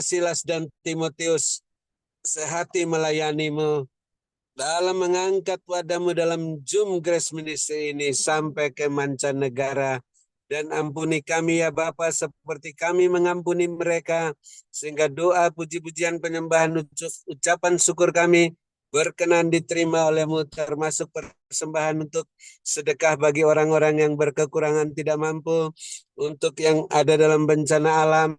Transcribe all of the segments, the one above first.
Silas dan Timotius sehati melayanimu dalam mengangkat wadamu dalam Zoom Grace Ministry ini sampai ke mancanegara. Dan ampuni kami ya Bapa seperti kami mengampuni mereka, sehingga doa, puji-pujian, penyembahan, ucapan syukur kami berkenan diterima oleh-Mu, termasuk persembahan untuk sedekah bagi orang-orang yang berkekurangan tidak mampu, untuk yang ada dalam bencana alam,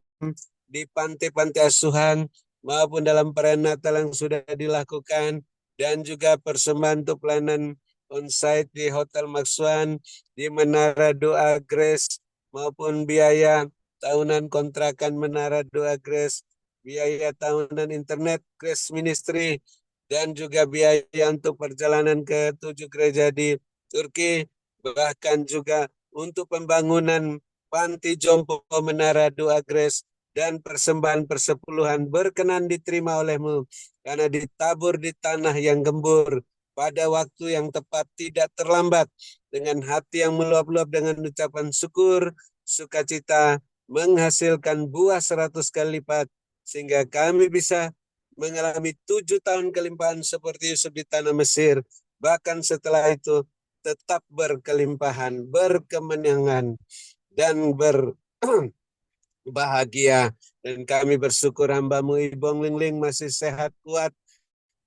di panti-panti asuhan, maupun dalam perayaan Natal yang sudah dilakukan, dan juga persembahan untuk pelayanan on-site di Hotel Maxwan, di Menara Doa Grace, maupun biaya tahunan kontrakan Menara Doa Grace, biaya tahunan internet Grace Ministry, dan juga biaya untuk perjalanan ke 7 gereja di Turki, bahkan juga untuk pembangunan panti jompo Menara Doa Grace, dan persembahan persepuluhan berkenan diterima oleh-Mu, karena ditabur di tanah yang gembur, pada waktu yang tepat, tidak terlambat, dengan hati yang meluap-luap dengan ucapan syukur, sukacita, menghasilkan buah 100 kali lipat, sehingga kami bisa mengalami 7 tahun kelimpahan seperti Yusuf di tanah Mesir, bahkan setelah itu tetap berkelimpahan, berkemenangan, dan bahagia. Dan kami bersyukur hamba-Mu Ibong Lingling masih sehat, kuat,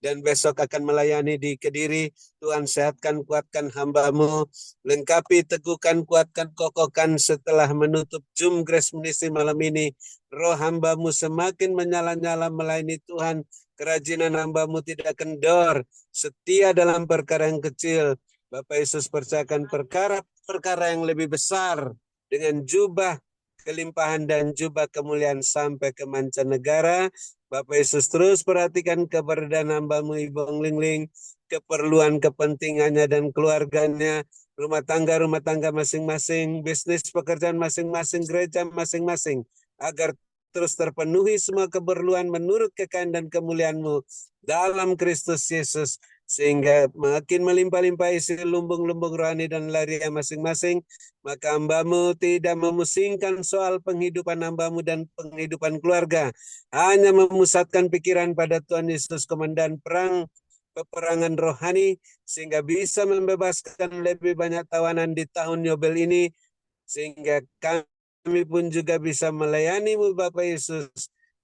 dan besok akan melayani di Kediri. Tuhan sehatkan, kuatkan hamba-Mu, lengkapi, teguhkan, kuatkan, kokohkan setelah menutup Zoom Grace Ministry malam ini. Roh hamba-Mu semakin menyala-nyala melayani Tuhan. Kerajinan hamba-Mu tidak kendor, setia dalam perkara yang kecil. Bapak Yesus percayakan perkara-perkara yang lebih besar dengan jubah kelimpahan dan jubah kemuliaan sampai ke mancanegara. Bapak Yesus terus perhatikan keberadaan hamba-Mu Ibong Lingling, keperluan kepentingannya dan keluarganya, rumah tangga masing-masing, bisnis pekerjaan masing-masing, gereja masing-masing, agar terus terpenuhi semua keperluan menurut kekayaan dan kemuliaan-Mu dalam Kristus Yesus, sehingga makin melimpah-limpah isi lumbung-lumbung rohani dan larian masing-masing. Maka hamba-Mu tidak memusingkan soal penghidupan hamba-Mu dan penghidupan keluarga, hanya memusatkan pikiran pada Tuhan Yesus, komandan perang peperangan rohani, sehingga bisa membebaskan lebih banyak tawanan di tahun Yobel ini, sehingga kami pun juga bisa melayani-Mu Bapak Yesus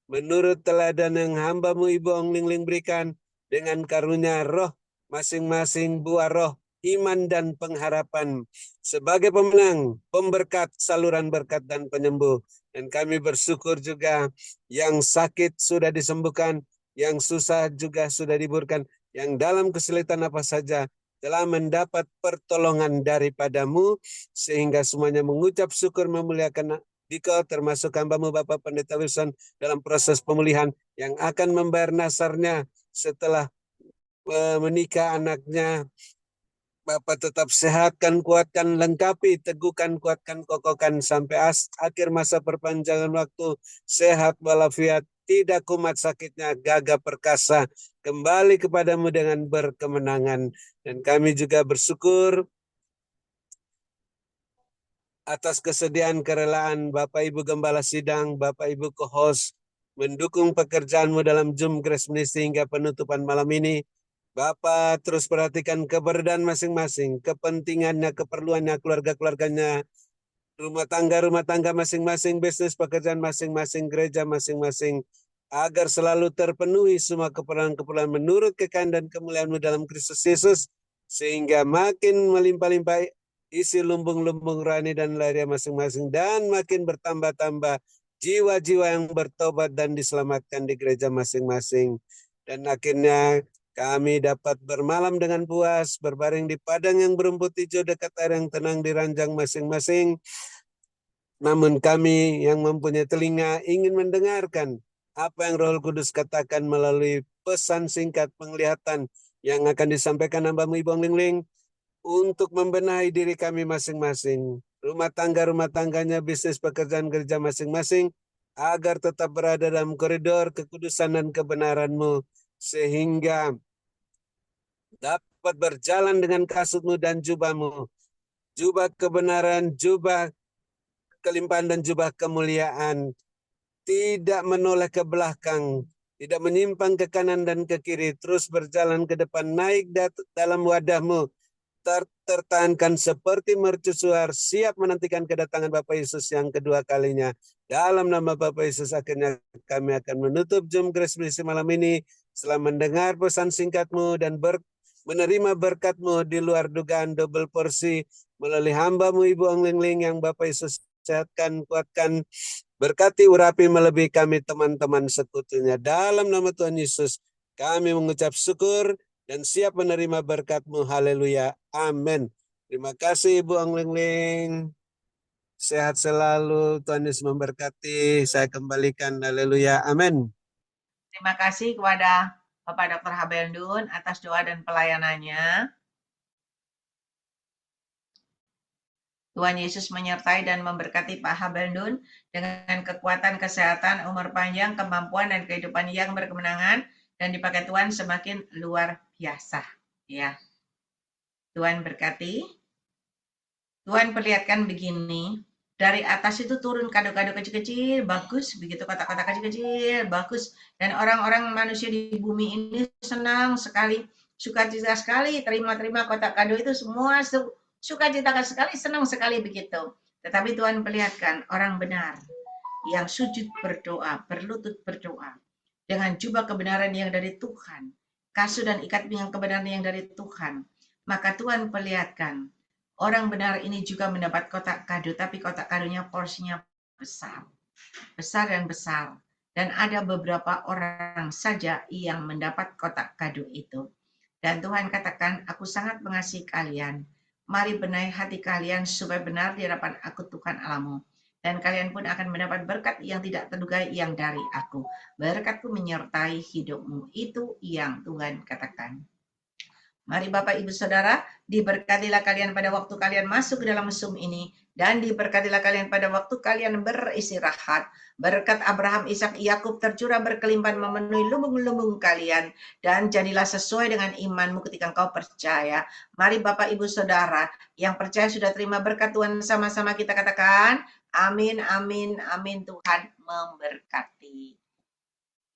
menurut teladan yang hamba-Mu Ibu Ong Lingling berikan, dengan karunia roh masing-masing, buah roh iman dan pengharapan, sebagai pemenang, pemberkat, saluran berkat dan penyembuh. Dan kami bersyukur juga yang sakit sudah disembuhkan, yang susah juga sudah diburkan, yang dalam kesulitan apa saja telah mendapat pertolongan daripada-Mu, sehingga semuanya mengucap syukur memuliakan Dikau, termasuk hamba-Mu Bapak Pendeta Wilson dalam proses pemulihan yang akan membayar nasarnya setelah menikah anaknya. Bapak tetap sehatkan, kuatkan, lengkapi, teguhkan, kuatkan, kokohkan sampai akhir masa perpanjangan waktu, sehat walafiat, tidak kumat sakitnya, gagah perkasa, kembali kepadamu dengan berkemenangan. Dan kami juga bersyukur atas kesediaan kerelaan Bapak Ibu Gembala Sidang, Bapak Ibu co-host, mendukung pekerjaanmu dalam Zoom Grace Ministry hingga penutupan malam ini. Bapak terus perhatikan keberadaan masing-masing, kepentingannya, keperluannya, keluarga-keluarganya, rumah tangga masing-masing, bisnis pekerjaan masing-masing, gereja masing-masing, agar selalu terpenuhi semua keperluan-keperluan menurut kekayaan dan kemuliaan-Mu dalam Kristus Yesus, sehingga makin melimpah-limpah isi lumbung-lumbung rohani dan lahiriah masing-masing, dan makin bertambah-tambah jiwa-jiwa yang bertobat dan diselamatkan di gereja masing-masing. Dan akhirnya kami dapat bermalam dengan puas, berbaring di padang yang berumput hijau dekat air yang tenang di ranjang masing-masing. Namun kami yang mempunyai telinga ingin mendengarkan apa yang Roh Kudus katakan melalui pesan singkat penglihatan yang akan disampaikan hamba-Mu Ibu Lingling, untuk membenahi diri kami masing-masing, rumah tangganya, bisnis pekerjaan gereja masing-masing, agar tetap berada dalam koridor kekudusan dan kebenaran-Mu, sehingga dapat berjalan dengan kasut-Mu dan jubah-Mu, jubah kebenaran, jubah kelimpahan dan jubah kemuliaan, tidak menoleh ke belakang, tidak menyimpang ke kanan dan ke kiri, terus berjalan ke depan, naik dalam wadahmu, tertahankan seperti mercusuar, siap menantikan kedatangan Bapak Yesus yang kedua kalinya. Dalam nama Bapak Yesus, akhirnya kami akan menutup Zoom Grace Misi malam ini setelah mendengar pesan singkatmu dan menerima berkatmu di luar dugaan double porsi melalui hambamu Ibu Ong-Ling yang Bapak Yesus sehatkan, kuatkan, berkati, urapi melebihi kami teman-teman sekutunya. Dalam nama Tuhan Yesus kami mengucap syukur dan siap menerima berkat-Mu. Haleluya. Amin. Terima kasih Ibu Ong-Ling. Sehat selalu. Tuhan Yesus memberkati. Saya kembalikan. Haleluya. Amin. Terima kasih kepada Bapak Dr. Habendun atas doa dan pelayanannya. Tuhan Yesus menyertai dan memberkati Pak Habendun dengan kekuatan, kesehatan, umur panjang, kemampuan, dan kehidupan yang berkemenangan, dan dipakai Tuhan semakin luar biasa. Ya, Tuhan berkati. Tuhan perlihatkan begini, dari atas itu turun kado-kado kecil-kecil, bagus, begitu kotak-kotak kecil-kecil, bagus. Dan orang-orang manusia di bumi ini senang sekali, sukacita sekali, terima-terima kotak kado itu semua sukacita sekali, senang sekali begitu. Tetapi Tuhan perlihatkan orang benar yang sujud berdoa, berlutut berdoa, dengan jubah kebenaran yang dari Tuhan, kasut dan ikat pinggang kebenaran yang dari Tuhan. Maka Tuhan perlihatkan, orang benar ini juga mendapat kotak kado, tapi kotak kadonya porsinya besar. Besar dan besar. Dan ada beberapa orang saja yang mendapat kotak kado itu. Dan Tuhan katakan, aku sangat mengasihi kalian. Mari benahi hati kalian supaya benar di hadapan aku Tuhan Allahmu. Dan kalian pun akan mendapat berkat yang tidak terduga yang dari aku. Berkatku menyertai hidupmu. Itu yang Tuhan katakan. Mari Bapak Ibu Saudara, diberkatilah kalian pada waktu kalian masuk ke dalam Zoom ini, dan diberkatilah kalian pada waktu kalian beristirahat. Berkat Abraham, Ishak, Yakub tercurah berkelimpahan memenuhi lubung-lubung kalian, dan jadilah sesuai dengan imanmu ketika engkau percaya. Mari Bapak Ibu Saudara, yang percaya sudah terima berkat Tuhan, sama-sama kita katakan, amin, amin, amin. Tuhan memberkati.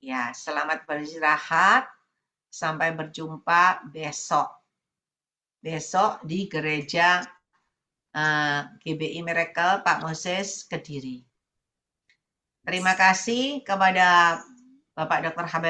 Ya, selamat beristirahat. Sampai berjumpa besok. Besok di gereja GBI Miracle Pak Moses Kediri. Terima kasih kepada Bapak Dr. Habib.